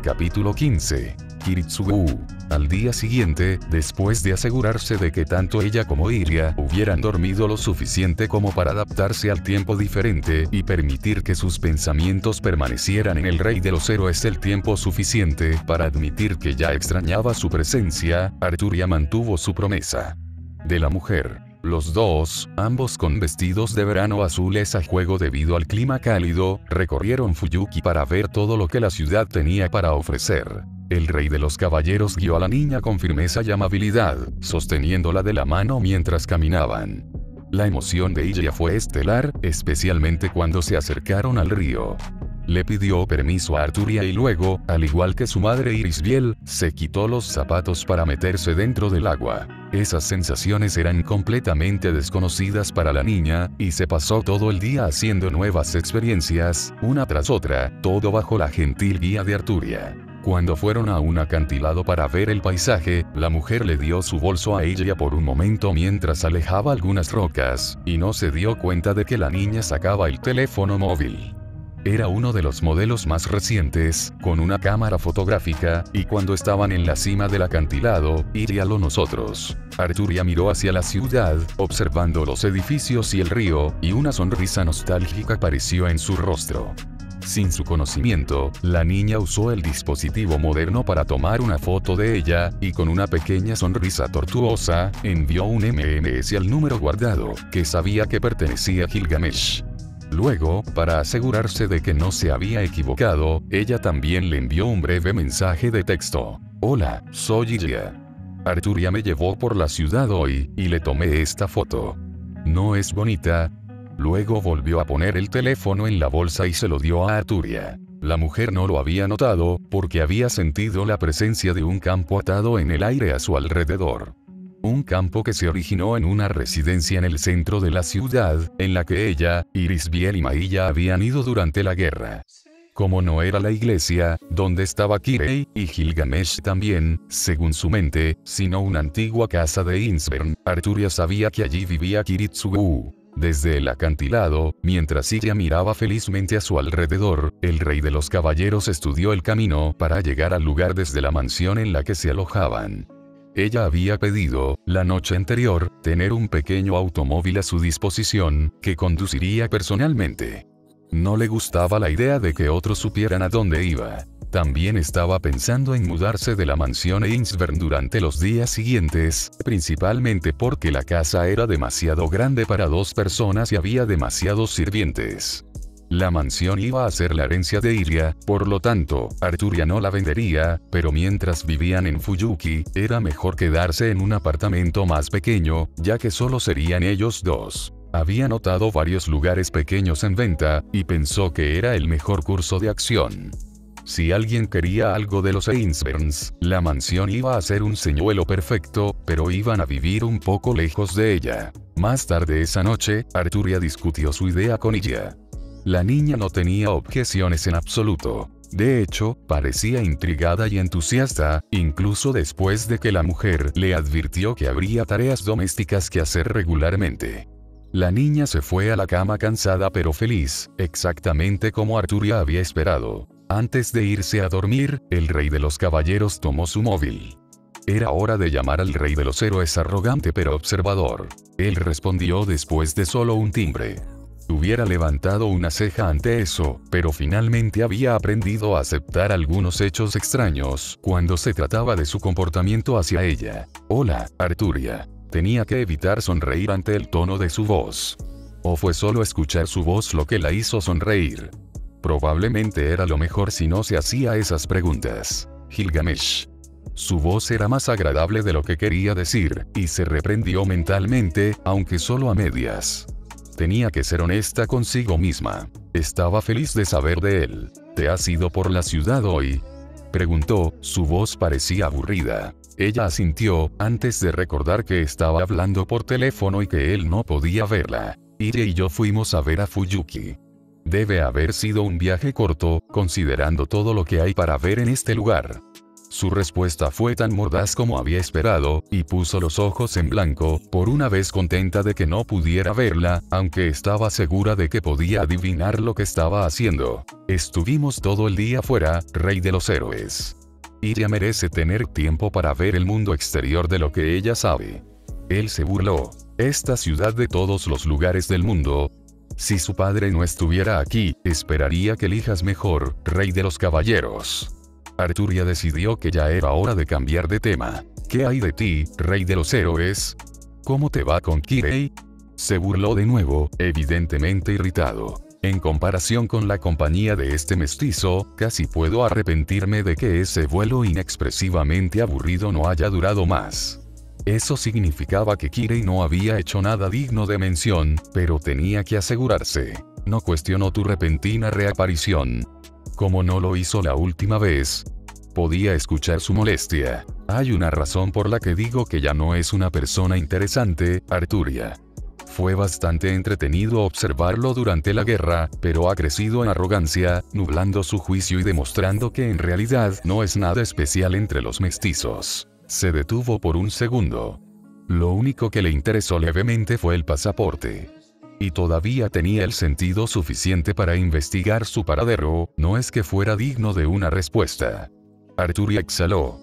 Capítulo 15. Kiritsugu. Al día siguiente, después de asegurarse de que tanto ella como Iria hubieran dormido lo suficiente como para adaptarse al tiempo diferente y permitir que sus pensamientos permanecieran en el rey de los héroes el tiempo suficiente para admitir que ya extrañaba su presencia, Arturia mantuvo su promesa. De la mujer. Los dos, ambos con vestidos de verano azules a juego debido al clima cálido, recorrieron Fuyuki para ver todo lo que la ciudad tenía para ofrecer. El rey de los caballeros guió a la niña con firmeza y amabilidad, sosteniéndola de la mano mientras caminaban. La emoción de ella fue estelar, especialmente cuando se acercaron al río. Le pidió permiso a Arturia y luego, al igual que su madre Irisbiel, se quitó los zapatos para meterse dentro del agua. Esas sensaciones eran completamente desconocidas para la niña, y se pasó todo el día haciendo nuevas experiencias, una tras otra, todo bajo la gentil guía de Arturia. Cuando fueron a un acantilado para ver el paisaje, la mujer le dio su bolso a ella por un momento mientras alejaba algunas rocas, y no se dio cuenta de que la niña sacaba el teléfono móvil. Era uno de los modelos más recientes, con una cámara fotográfica, y cuando estaban en la cima del acantilado, Iria lo nosotros. Arturia miró hacia la ciudad, observando los edificios y el río, y una sonrisa nostálgica apareció en su rostro. Sin su conocimiento, la niña usó el dispositivo moderno para tomar una foto de ella, y con una pequeña sonrisa tortuosa, envió un MMS al número guardado, que sabía que pertenecía a Gilgamesh. Luego, para asegurarse de que no se había equivocado, ella también le envió un breve mensaje de texto. Hola, soy Iria. Arturia me llevó por la ciudad hoy, y le tomé esta foto. ¿No es bonita? Luego volvió a poner el teléfono en la bolsa y se lo dio a Arturia. La mujer no lo había notado, porque había sentido la presencia de un campo atado en el aire a su alrededor. Un campo que se originó en una residencia en el centro de la ciudad, en la que ella, Irisbiel y Mailla habían ido durante la guerra. Como no era la iglesia, donde estaba Kirei, y Gilgamesh también, según su mente, sino una antigua casa de Insbern, Arturia sabía que allí vivía Kiritsugu. Desde el acantilado, mientras ella miraba felizmente a su alrededor, el rey de los caballeros estudió el camino para llegar al lugar desde la mansión en la que se alojaban. Ella había pedido, la noche anterior, tener un pequeño automóvil a su disposición, que conduciría personalmente. No le gustaba la idea de que otros supieran a dónde iba. También estaba pensando en mudarse de la mansión Insbern durante los días siguientes, principalmente porque la casa era demasiado grande para dos personas y había demasiados sirvientes. La mansión iba a ser la herencia de Iria, por lo tanto, Arturia no la vendería, pero mientras vivían en Fuyuki, era mejor quedarse en un apartamento más pequeño, ya que solo serían ellos dos. Había notado varios lugares pequeños en venta, y pensó que era el mejor curso de acción. Si alguien quería algo de los Insberns, la mansión iba a ser un señuelo perfecto, pero iban a vivir un poco lejos de ella. Más tarde esa noche, Arturia discutió su idea con ella. La niña no tenía objeciones en absoluto. De hecho, parecía intrigada y entusiasta, incluso después de que la mujer le advirtió que habría tareas domésticas que hacer regularmente. La niña se fue a la cama cansada pero feliz, exactamente como Arturia había esperado. Antes de irse a dormir, el rey de los caballeros tomó su móvil. Era hora de llamar al rey de los héroes arrogante pero observador. Él respondió después de solo un timbre. Hubiera levantado una ceja ante eso, pero finalmente había aprendido a aceptar algunos hechos extraños cuando se trataba de su comportamiento hacia ella. Hola, Arturia. Tenía que evitar sonreír ante el tono de su voz. ¿O fue solo escuchar su voz lo que la hizo sonreír? Probablemente era lo mejor si no se hacía esas preguntas. Gilgamesh. Su voz era más agradable de lo que quería decir, y se reprendió mentalmente, aunque solo a medias. Tenía que ser honesta consigo misma. Estaba feliz de saber de él. ¿Te has ido por la ciudad hoy?, preguntó, su voz parecía aburrida. Ella asintió, antes de recordar que estaba hablando por teléfono y que él no podía verla. Iria y yo fuimos a ver a Fuyuki. Debe haber sido un viaje corto, considerando todo lo que hay para ver en este lugar. Su respuesta fue tan mordaz como había esperado, y puso los ojos en blanco, por una vez contenta de que no pudiera verla, aunque estaba segura de que podía adivinar lo que estaba haciendo. Estuvimos todo el día fuera, rey de los héroes. Iria merece tener tiempo para ver el mundo exterior de lo que ella sabe. Él se burló. Esta ciudad de todos los lugares del mundo. Si su padre no estuviera aquí, esperaría que elijas mejor, rey de los caballeros. Arturia decidió que ya era hora de cambiar de tema. ¿Qué hay de ti, rey de los héroes? ¿Cómo te va con Kirei? Se burló de nuevo, evidentemente irritado. En comparación con la compañía de este mestizo, casi puedo arrepentirme de que ese vuelo inexpresivamente aburrido no haya durado más. Eso significaba que Kirei no había hecho nada digno de mención, pero tenía que asegurarse. No cuestionó tu repentina reaparición. Como no lo hizo la última vez, podía escuchar su molestia. Hay una razón por la que digo que ya no es una persona interesante, Arturia. Fue bastante entretenido observarlo durante la guerra, pero ha crecido en arrogancia, nublando su juicio y demostrando que en realidad no es nada especial entre los mestizos. Se detuvo por un segundo. Lo único que le interesó levemente fue el pasaporte. Y todavía tenía el sentido suficiente para investigar su paradero, no es que fuera digno de una respuesta. Arturia exhaló.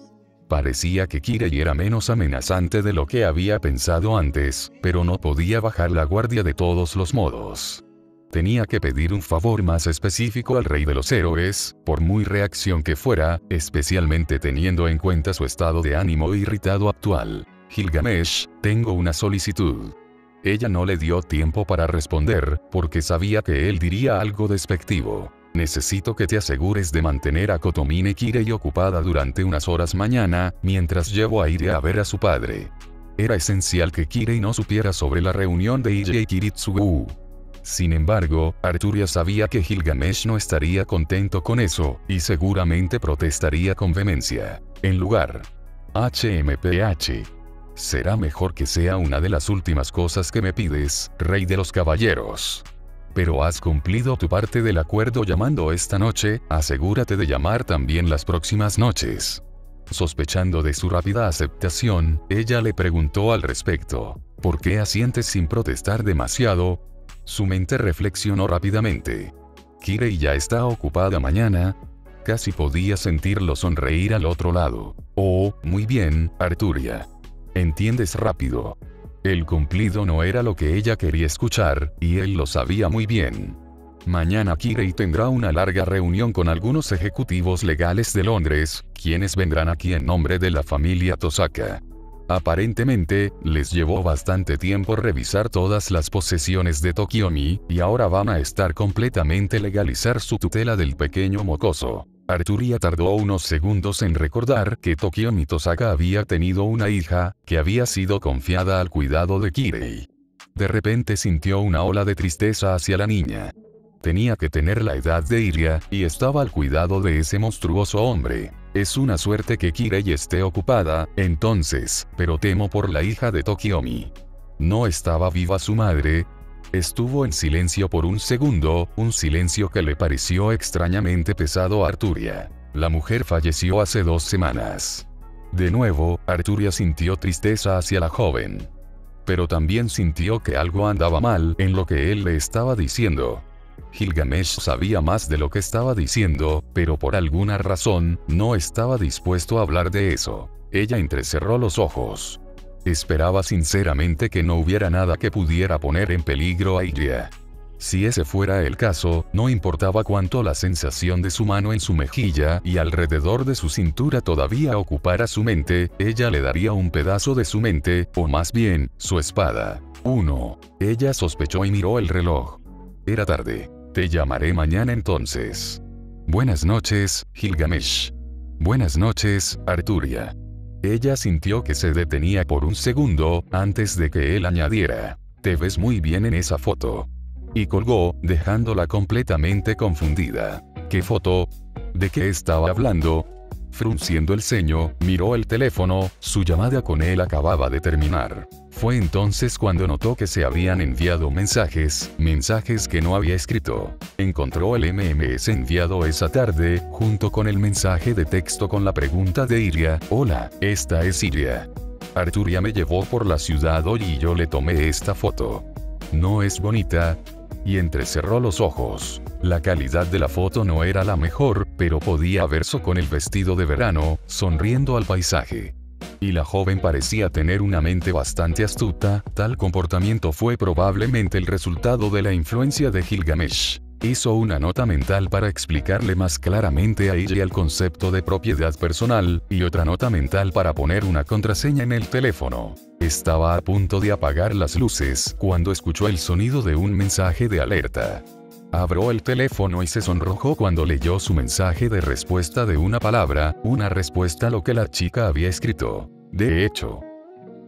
Parecía que Kirei era menos amenazante de lo que había pensado antes, pero no podía bajar la guardia de todos los modos. Tenía que pedir un favor más específico al rey de los héroes, por muy reacción que fuera, especialmente teniendo en cuenta su estado de ánimo irritado actual. Gilgamesh, tengo una solicitud. Ella no le dio tiempo para responder, porque sabía que él diría algo despectivo. Necesito que te asegures de mantener a Kotomine Kirei ocupada durante unas horas mañana, mientras llevo a Iria a ver a su padre. Era esencial que Kirei no supiera sobre la reunión de Iria y Kiritsugu. Sin embargo, Arturia sabía que Gilgamesh no estaría contento con eso, y seguramente protestaría con vehemencia. En lugar. HMPH. Será mejor que sea una de las últimas cosas que me pides, rey de los caballeros. Pero has cumplido tu parte del acuerdo llamando esta noche, asegúrate de llamar también las próximas noches. Sospechando de su rápida aceptación, ella le preguntó al respecto. ¿Por qué asientes sin protestar demasiado? Su mente reflexionó rápidamente. Kirei ya está ocupada mañana. Casi podía sentirlo sonreír al otro lado. Oh, muy bien, Arturia. Entiendes rápido. El cumplido no era lo que ella quería escuchar, y él lo sabía muy bien. Mañana Kirei tendrá una larga reunión con algunos ejecutivos legales de Londres, quienes vendrán aquí en nombre de la familia Tosaka. Aparentemente, les llevó bastante tiempo revisar todas las posesiones de Tokiomi, y ahora van a estar completamente legalizar su tutela del pequeño mocoso. Arturia tardó unos segundos en recordar que Tokiomi Tosaka había tenido una hija, que había sido confiada al cuidado de Kirei. De repente sintió una ola de tristeza hacia la niña. Tenía que tener la edad de Iria, y estaba al cuidado de ese monstruoso hombre. Es una suerte que Kirei esté ocupada, entonces, pero temo por la hija de Tokiomi. ¿No estaba viva su madre? Estuvo en silencio por un segundo, un silencio que le pareció extrañamente pesado a Arturia. La mujer falleció hace 2 semanas. De nuevo, Arturia sintió tristeza hacia la joven. Pero también sintió que algo andaba mal en lo que él le estaba diciendo. Gilgamesh sabía más de lo que estaba diciendo, pero por alguna razón, no estaba dispuesto a hablar de eso. Ella entrecerró los ojos. Esperaba sinceramente que no hubiera nada que pudiera poner en peligro a Iria. Si ese fuera el caso, no importaba cuánto la sensación de su mano en su mejilla y alrededor de su cintura todavía ocupara su mente, ella le daría un pedazo de su mente, o más bien, su espada. 1. Ella sospechó y miró el reloj. Era tarde. Te llamaré mañana entonces. Buenas noches, Gilgamesh. Buenas noches, Arturia. Ella sintió que se detenía por un segundo, antes de que él añadiera. Te ves muy bien en esa foto. Y colgó, dejándola completamente confundida. ¿Qué foto? ¿De qué estaba hablando? Frunciendo el ceño, miró el teléfono, su llamada con él acababa de terminar. Fue entonces cuando notó que se habían enviado mensajes que no había escrito. Encontró el MMS enviado esa tarde, junto con el mensaje de texto con la pregunta de Iria: hola, esta es Iria. Arturia me llevó por la ciudad hoy y yo le tomé esta foto. ¿No es bonita? Y entrecerró los ojos. La calidad de la foto no era la mejor, pero podía verse con el vestido de verano, sonriendo al paisaje. Y la joven parecía tener una mente bastante astuta. Tal comportamiento fue probablemente el resultado de la influencia de Gilgamesh. Hizo una nota mental para explicarle más claramente a ella el concepto de propiedad personal, y otra nota mental para poner una contraseña en el teléfono. Estaba a punto de apagar las luces cuando escuchó el sonido de un mensaje de alerta. Abrió el teléfono y se sonrojó cuando leyó su mensaje de respuesta de una palabra, una respuesta a lo que la chica había escrito. De hecho,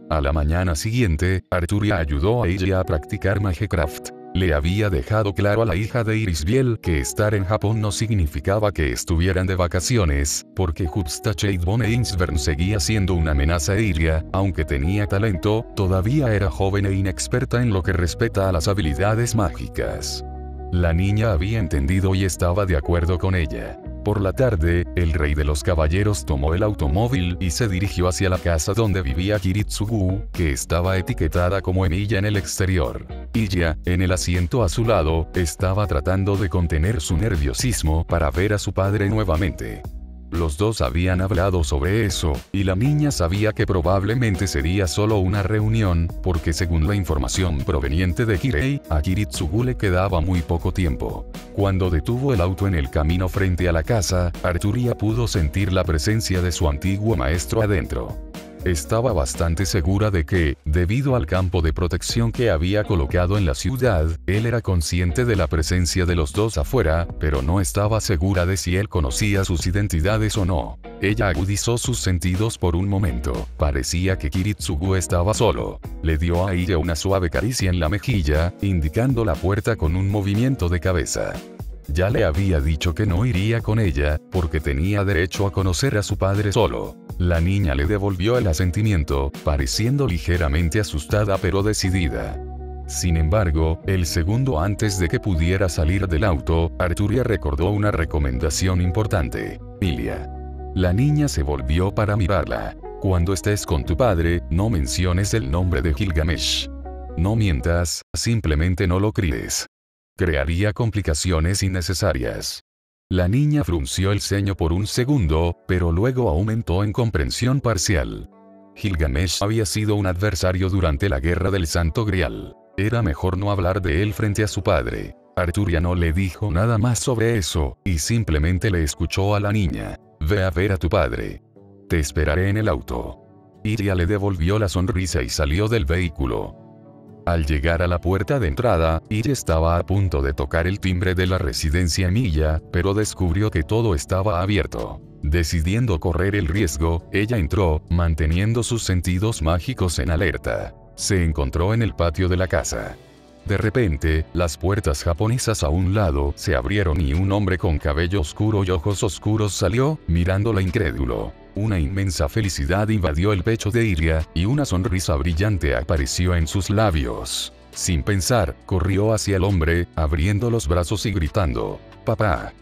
a la mañana siguiente, Arturia ayudó a ella a practicar Magecraft. Le había dejado claro a la hija de Irisbiel que estar en Japón no significaba que estuvieran de vacaciones, porque Hubstacheit von Einsvern seguía siendo una amenaza a Iria. Aunque tenía talento, todavía era joven e inexperta en lo que respecta a las habilidades mágicas. La niña había entendido y estaba de acuerdo con ella. Por la tarde, el rey de los caballeros tomó el automóvil y se dirigió hacia la casa donde vivía Kiritsugu, que estaba etiquetada como Emilia en el exterior. Ella, en el asiento a su lado, estaba tratando de contener su nerviosismo para ver a su padre nuevamente. Los dos habían hablado sobre eso, y la niña sabía que probablemente sería solo una reunión, porque según la información proveniente de Kirei, a Kiritsugu le quedaba muy poco tiempo. Cuando detuvo el auto en el camino frente a la casa, Arturia pudo sentir la presencia de su antiguo maestro adentro. Estaba bastante segura de que, debido al campo de protección que había colocado en la ciudad, él era consciente de la presencia de los dos afuera, pero no estaba segura de si él conocía sus identidades o no. Ella agudizó sus sentidos por un momento. Parecía que Kiritsugu estaba solo. Le dio a ella una suave caricia en la mejilla, indicando la puerta con un movimiento de cabeza. Ya le había dicho que no iría con ella, porque tenía derecho a conocer a su padre solo. La niña le devolvió el asentimiento, pareciendo ligeramente asustada pero decidida. Sin embargo, el segundo antes de que pudiera salir del auto, Arturia recordó una recomendación importante. Ilia. La niña se volvió para mirarla. Cuando estés con tu padre, no menciones el nombre de Gilgamesh. No mientas, simplemente no lo críes. Crearía complicaciones innecesarias. La niña frunció el ceño por un segundo, pero luego aumentó en comprensión parcial. Gilgamesh había sido un adversario durante la Guerra del Santo Grial. Era mejor no hablar de él frente a su padre. Arturia no le dijo nada más sobre eso, y simplemente le escuchó a la niña. Ve a ver a tu padre. Te esperaré en el auto. Iria le devolvió la sonrisa y salió del vehículo. Al llegar a la puerta de entrada, Iria estaba a punto de tocar el timbre de la residencia Emilia, pero descubrió que todo estaba abierto. Decidiendo correr el riesgo, ella entró, manteniendo sus sentidos mágicos en alerta. Se encontró en el patio de la casa. De repente, las puertas japonesas a un lado se abrieron y un hombre con cabello oscuro y ojos oscuros salió, mirándola incrédulo. Una inmensa felicidad invadió el pecho de Iria, y una sonrisa brillante apareció en sus labios. Sin pensar, corrió hacia el hombre, abriendo los brazos y gritando: «¡Papá!».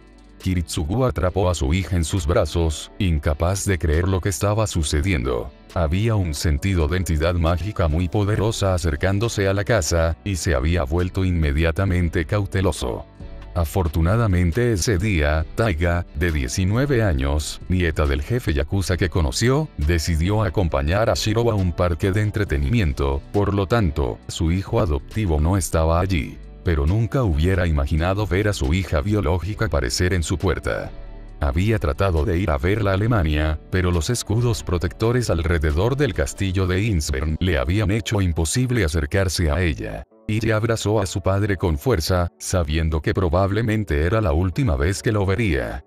Kiritsugu atrapó a su hija en sus brazos, incapaz de creer lo que estaba sucediendo. Había un sentido de entidad mágica muy poderosa acercándose a la casa, y se había vuelto inmediatamente cauteloso. Afortunadamente ese día, Taiga, de 19 años, nieta del jefe yakuza que conoció, decidió acompañar a Shiro a un parque de entretenimiento, por lo tanto, su hijo adoptivo no estaba allí. Pero nunca hubiera imaginado ver a su hija biológica aparecer en su puerta. Había tratado de ir a verla a Alemania, pero los escudos protectores alrededor del castillo de Einsvern le habían hecho imposible acercarse a ella. Iria abrazó a su padre con fuerza, sabiendo que probablemente era la última vez que lo vería.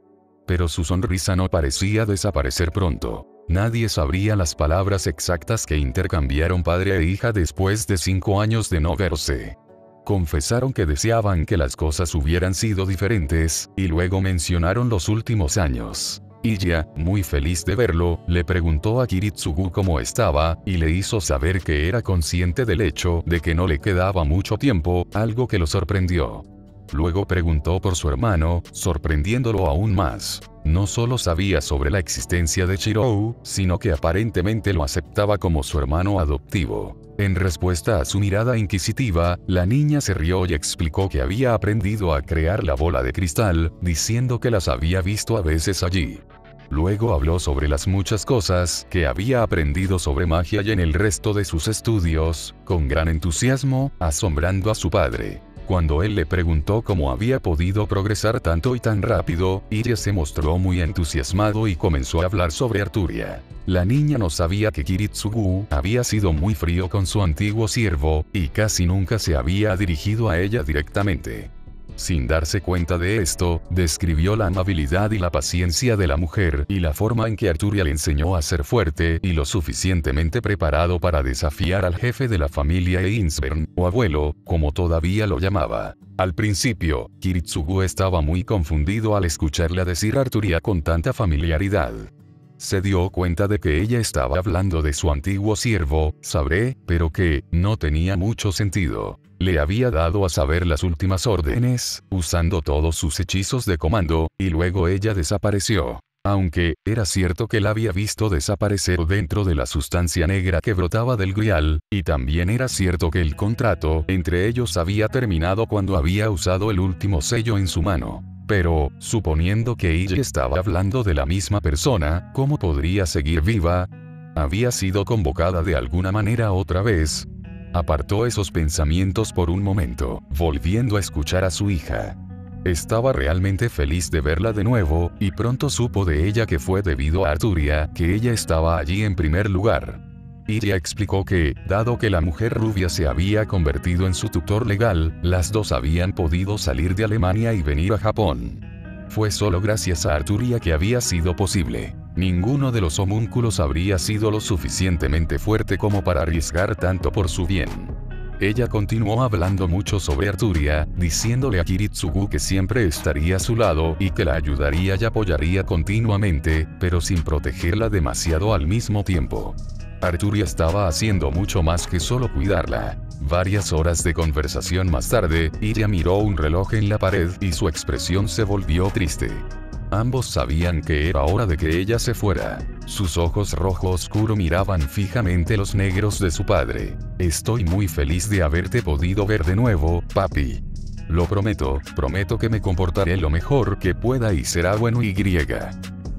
Pero su sonrisa no parecía desaparecer pronto. Nadie sabría las palabras exactas que intercambiaron padre e hija después de 5 años de no verse. Confesaron que deseaban que las cosas hubieran sido diferentes, y luego mencionaron los últimos años. Iya, muy feliz de verlo, le preguntó a Kiritsugu cómo estaba, y le hizo saber que era consciente del hecho de que no le quedaba mucho tiempo, algo que lo sorprendió. Luego preguntó por su hermano, sorprendiéndolo aún más. No solo sabía sobre la existencia de Chirou, sino que aparentemente lo aceptaba como su hermano adoptivo. En respuesta a su mirada inquisitiva, la niña se rió y explicó que había aprendido a crear la bola de cristal, diciendo que las había visto a veces allí. Luego habló sobre las muchas cosas que había aprendido sobre magia y en el resto de sus estudios, con gran entusiasmo, asombrando a su padre. Cuando él le preguntó cómo había podido progresar tanto y tan rápido, Iya se mostró muy entusiasmado y comenzó a hablar sobre Arturia. La niña no sabía que Kiritsugu había sido muy frío con su antiguo siervo, y casi nunca se había dirigido a ella directamente. Sin darse cuenta de esto, describió la amabilidad y la paciencia de la mujer y la forma en que Arturia le enseñó a ser fuerte y lo suficientemente preparado para desafiar al jefe de la familia Einsbern, o abuelo, como todavía lo llamaba. Al principio, Kiritsugu estaba muy confundido al escucharla decir Arturia con tanta familiaridad. Se dio cuenta de que ella estaba hablando de su antiguo siervo, Sabre, pero que no tenía mucho sentido. Le había dado a saber las últimas órdenes, usando todos sus hechizos de comando, y luego ella desapareció. Aunque, era cierto que la había visto desaparecer dentro de la sustancia negra que brotaba del grial, y también era cierto que el contrato entre ellos había terminado cuando había usado el último sello en su mano. Pero, suponiendo que ella estaba hablando de la misma persona, ¿cómo podría seguir viva? ¿Había sido convocada de alguna manera otra vez? Apartó esos pensamientos por un momento, volviendo a escuchar a su hija. Estaba realmente feliz de verla de nuevo, y pronto supo de ella que fue debido a Arturia que ella estaba allí en primer lugar. Iya explicó que, dado que la mujer rubia se había convertido en su tutor legal, las dos habían podido salir de Alemania y venir a Japón. Fue solo gracias a Arturia que había sido posible. Ninguno de los homúnculos habría sido lo suficientemente fuerte como para arriesgar tanto por su bien. Ella continuó hablando mucho sobre Arturia, diciéndole a Kiritsugu que siempre estaría a su lado y que la ayudaría y apoyaría continuamente, pero sin protegerla demasiado al mismo tiempo. Arturia estaba haciendo mucho más que solo cuidarla. Varias horas de conversación más tarde, Iya miró un reloj en la pared y su expresión se volvió triste. Ambos sabían que era hora de que ella se fuera. Sus ojos rojo oscuro miraban fijamente los negros de su padre. Estoy muy feliz de haberte podido ver de nuevo, papi. Lo prometo que me comportaré lo mejor que pueda y será bueno y griega.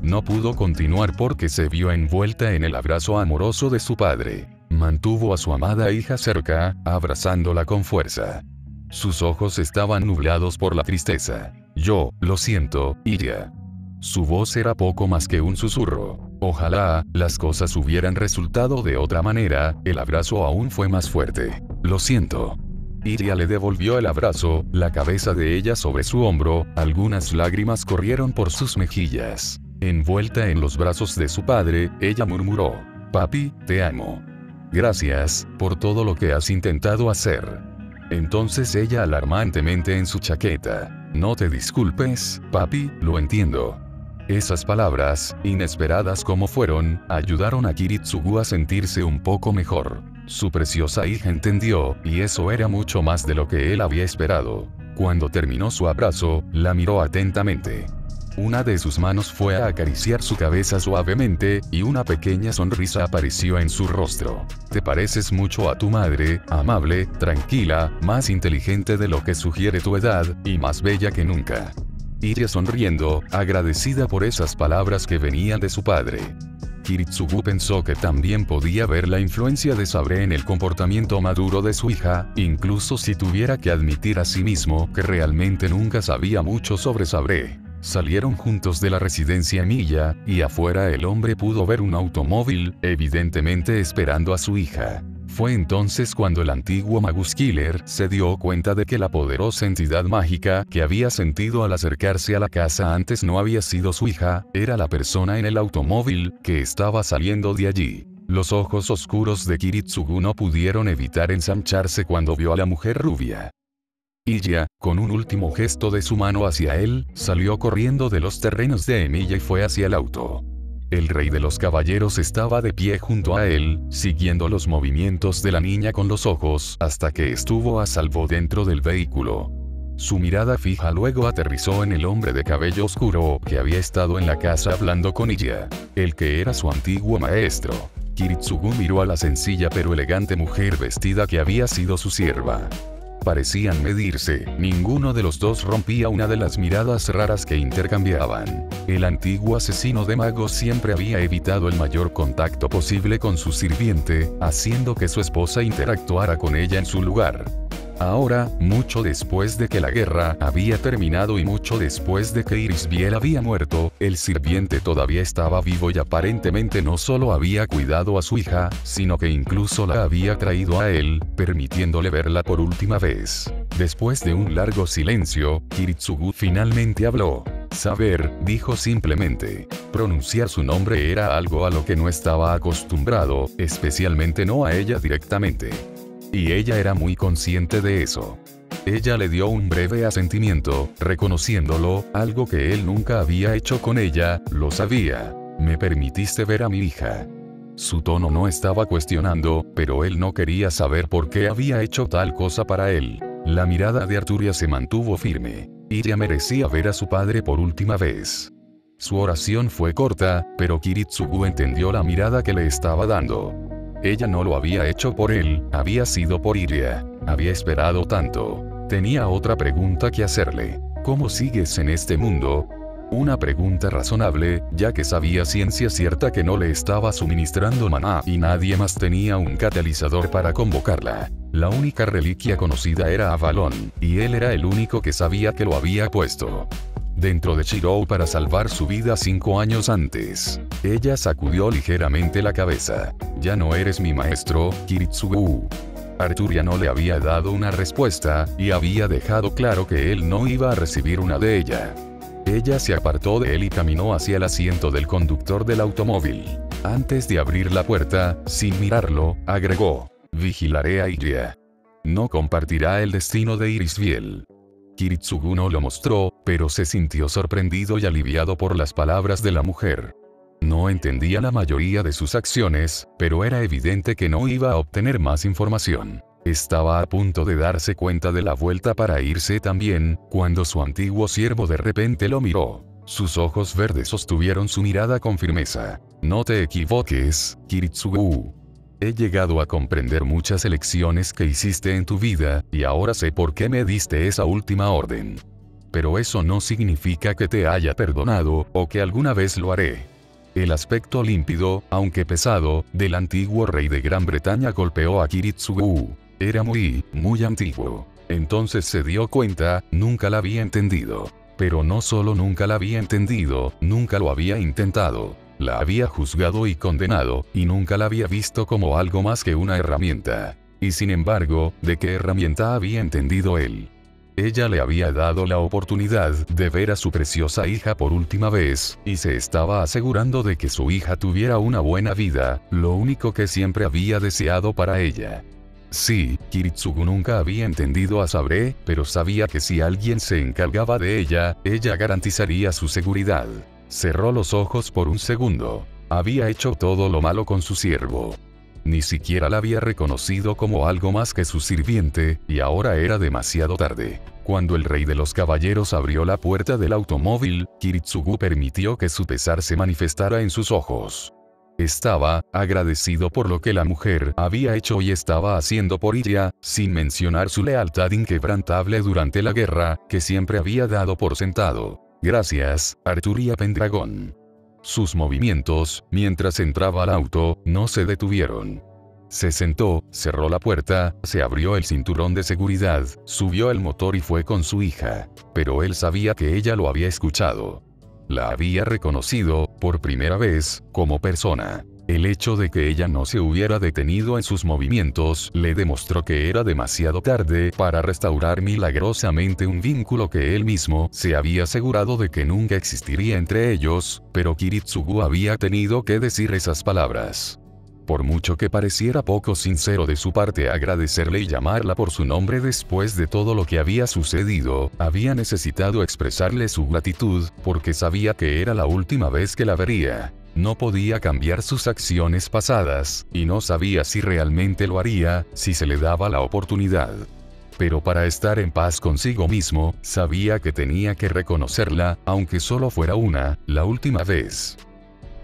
No pudo continuar porque se vio envuelta en el abrazo amoroso de su padre. Mantuvo a su amada hija cerca, abrazándola con fuerza. Sus ojos estaban nublados por la tristeza. Yo, lo siento, Iya. Su voz era poco más que un susurro. Ojalá, las cosas hubieran resultado de otra manera, el abrazo aún fue más fuerte. Lo siento. Iya le devolvió el abrazo, la cabeza de ella sobre su hombro, algunas lágrimas corrieron por sus mejillas. Envuelta en los brazos de su padre, ella murmuró: Papi, te amo. Gracias, por todo lo que has intentado hacer. Entonces ella alarmantemente en su chaqueta: No te disculpes, papi, lo entiendo. Esas palabras, inesperadas como fueron, ayudaron a Kiritsugu a sentirse un poco mejor. Su preciosa hija entendió, y eso era mucho más de lo que él había esperado. Cuando terminó su abrazo, la miró atentamente. Una de sus manos fue a acariciar su cabeza suavemente, y una pequeña sonrisa apareció en su rostro. Te pareces mucho a tu madre, amable, tranquila, más inteligente de lo que sugiere tu edad, y más bella que nunca. Iya sonriendo, agradecida por esas palabras que venían de su padre. Kiritsugu pensó que también podía ver la influencia de Sabre en el comportamiento maduro de su hija, incluso si tuviera que admitir a sí mismo que realmente nunca sabía mucho sobre Sabre. Salieron juntos de la residencia Emilia, y afuera el hombre pudo ver un automóvil, evidentemente esperando a su hija. Fue entonces cuando el antiguo Magus Killer se dio cuenta de que la poderosa entidad mágica que había sentido al acercarse a la casa antes no había sido su hija, era la persona en el automóvil que estaba saliendo de allí. Los ojos oscuros de Kiritsugu no pudieron evitar ensancharse cuando vio a la mujer rubia. Iya, con un último gesto de su mano hacia él, salió corriendo de los terrenos de Emilia y fue hacia el auto. El rey de los caballeros estaba de pie junto a él, siguiendo los movimientos de la niña con los ojos hasta que estuvo a salvo dentro del vehículo. Su mirada fija luego aterrizó en el hombre de cabello oscuro que había estado en la casa hablando con ella, el que era su antiguo maestro. Kiritsugu miró a la sencilla pero elegante mujer vestida que había sido su sierva. Parecían medirse, ninguno de los dos rompía una de las miradas raras que intercambiaban. El antiguo asesino de magos siempre había evitado el mayor contacto posible con su sirviente, haciendo que su esposa interactuara con ella en su lugar. Ahora, mucho después de que la guerra había terminado y mucho después de que Irisbiel había muerto, el sirviente todavía estaba vivo y aparentemente no solo había cuidado a su hija, sino que incluso la había traído a él, permitiéndole verla por última vez. Después de un largo silencio, Kiritsugu finalmente habló. Saber, dijo simplemente. Pronunciar su nombre era algo a lo que no estaba acostumbrado, especialmente no a ella directamente. Y ella era muy consciente de eso. Ella le dio un breve asentimiento, reconociéndolo, algo que él nunca había hecho con ella, lo sabía. Me permitiste ver a mi hija. Su tono no estaba cuestionando, pero él no quería saber por qué había hecho tal cosa para él. La mirada de Arturia se mantuvo firme. Ella merecía ver a su padre por última vez. Su oración fue corta, pero Kiritsugu entendió la mirada que le estaba dando. Ella no lo había hecho por él, había sido por Iria. Había esperado tanto. Tenía otra pregunta que hacerle. ¿Cómo sigues en este mundo? Una pregunta razonable, ya que sabía ciencia cierta que no le estaba suministrando maná y nadie más tenía un catalizador para convocarla. La única reliquia conocida era Avalon, y él era el único que sabía que lo había puesto dentro de Shirou para salvar su vida 5 años antes. Ella sacudió ligeramente la cabeza. Ya no eres mi maestro, Kiritsugu. Arturia no le había dado una respuesta, y había dejado claro que él no iba a recibir una de ella. Ella se apartó de él y caminó hacia el asiento del conductor del automóvil. Antes de abrir la puerta, sin mirarlo, agregó. Vigilaré a Iria. No compartirá el destino de Irisbiel. Kiritsugu no lo mostró, pero se sintió sorprendido y aliviado por las palabras de la mujer. No entendía la mayoría de sus acciones, pero era evidente que no iba a obtener más información. Estaba a punto de darse cuenta de la vuelta para irse también, cuando su antiguo siervo de repente lo miró. Sus ojos verdes sostuvieron su mirada con firmeza. No te equivoques, Kiritsugu. He llegado a comprender muchas elecciones que hiciste en tu vida, y ahora sé por qué me diste esa última orden. Pero eso no significa que te haya perdonado, o que alguna vez lo haré. El aspecto límpido, aunque pesado, del antiguo rey de Gran Bretaña golpeó a Kiritsugu. Era muy antiguo. Entonces se dio cuenta, nunca la había entendido. Pero no solo nunca la había entendido, nunca lo había intentado. La había juzgado y condenado, y nunca la había visto como algo más que una herramienta. Y sin embargo, ¿de qué herramienta había entendido él? Ella le había dado la oportunidad de ver a su preciosa hija por última vez, y se estaba asegurando de que su hija tuviera una buena vida, lo único que siempre había deseado para ella. Sí, Kiritsugu nunca había entendido a Sabre, pero sabía que si alguien se encargaba de ella, ella garantizaría su seguridad. Cerró los ojos por un segundo. Había hecho todo lo malo con su siervo. Ni siquiera la había reconocido como algo más que su sirviente, y ahora era demasiado tarde. Cuando el rey de los caballeros abrió la puerta del automóvil, Kiritsugu permitió que su pesar se manifestara en sus ojos. Estaba agradecido por lo que la mujer había hecho y estaba haciendo por ella, sin mencionar su lealtad inquebrantable durante la guerra, que siempre había dado por sentado. Gracias, Arturia Pendragon. Sus movimientos, mientras entraba al auto, no se detuvieron. Se sentó, cerró la puerta, se abrió el cinturón de seguridad, subió el motor y fue con su hija. Pero él sabía que ella lo había escuchado. La había reconocido, por primera vez, como persona. El hecho de que ella no se hubiera detenido en sus movimientos le demostró que era demasiado tarde para restaurar milagrosamente un vínculo que él mismo se había asegurado de que nunca existiría entre ellos, pero Kiritsugu había tenido que decir esas palabras. Por mucho que pareciera poco sincero de su parte agradecerle y llamarla por su nombre después de todo lo que había sucedido, había necesitado expresarle su gratitud, porque sabía que era la última vez que la vería. No podía cambiar sus acciones pasadas, y no sabía si realmente lo haría, si se le daba la oportunidad. Pero para estar en paz consigo mismo, sabía que tenía que reconocerla, aunque solo fuera la última vez.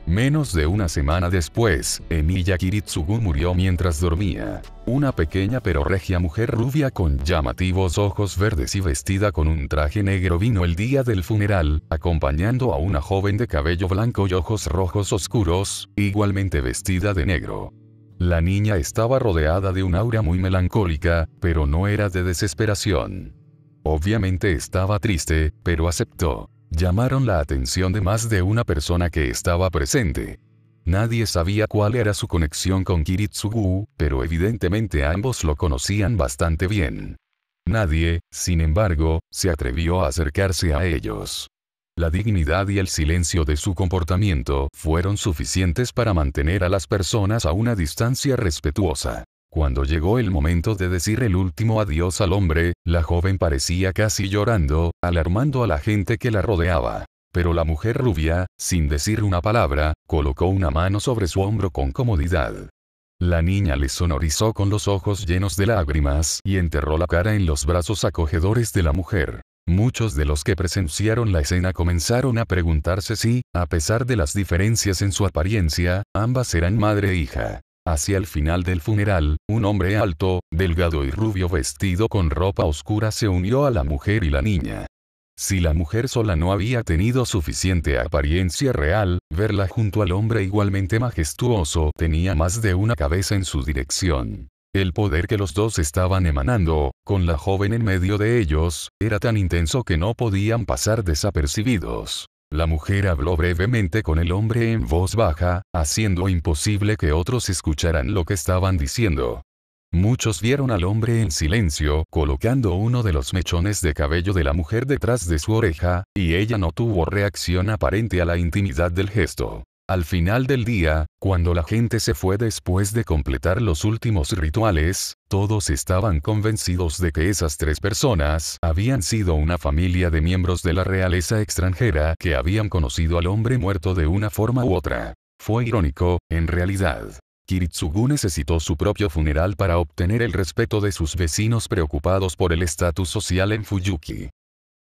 Menos de una semana después, Emiya Kiritsugu murió mientras dormía. Una pequeña pero regia mujer rubia con llamativos ojos verdes y vestida con un traje negro vino el día del funeral, acompañando a una joven de cabello blanco y ojos rojos oscuros, igualmente vestida de negro. La niña estaba rodeada de un aura muy melancólica, pero no era de desesperación. Obviamente estaba triste, pero aceptó. Llamaron la atención de más de una persona que estaba presente. Nadie sabía cuál era su conexión con Kiritsugu, pero evidentemente ambos lo conocían bastante bien. Nadie, sin embargo, se atrevió a acercarse a ellos. La dignidad y el silencio de su comportamiento fueron suficientes para mantener a las personas a una distancia respetuosa. Cuando llegó el momento de decir el último adiós al hombre, la joven parecía casi llorando, alarmando a la gente que la rodeaba. Pero la mujer rubia, sin decir una palabra, colocó una mano sobre su hombro con comodidad. La niña le sonorizó con los ojos llenos de lágrimas y enterró la cara en los brazos acogedores de la mujer. Muchos de los que presenciaron la escena comenzaron a preguntarse si, a pesar de las diferencias en su apariencia, ambas eran madre e hija. Hacia el final del funeral, un hombre alto, delgado y rubio vestido con ropa oscura se unió a la mujer y la niña. Si la mujer sola no había tenido suficiente apariencia real, verla junto al hombre igualmente majestuoso tenía más de una cabeza en su dirección. El poder que los dos estaban emanando, con la joven en medio de ellos, era tan intenso que no podían pasar desapercibidos. La mujer habló brevemente con el hombre en voz baja, haciendo imposible que otros escucharan lo que estaban diciendo. Muchos vieron al hombre en silencio, colocando uno de los mechones de cabello de la mujer detrás de su oreja, y ella no tuvo reacción aparente a la intimidad del gesto. Al final del día, cuando la gente se fue después de completar los últimos rituales, todos estaban convencidos de que esas tres personas habían sido una familia de miembros de la realeza extranjera que habían conocido al hombre muerto de una forma u otra. Fue irónico, en realidad. Kiritsugu necesitó su propio funeral para obtener el respeto de sus vecinos preocupados por el estatus social en Fuyuki.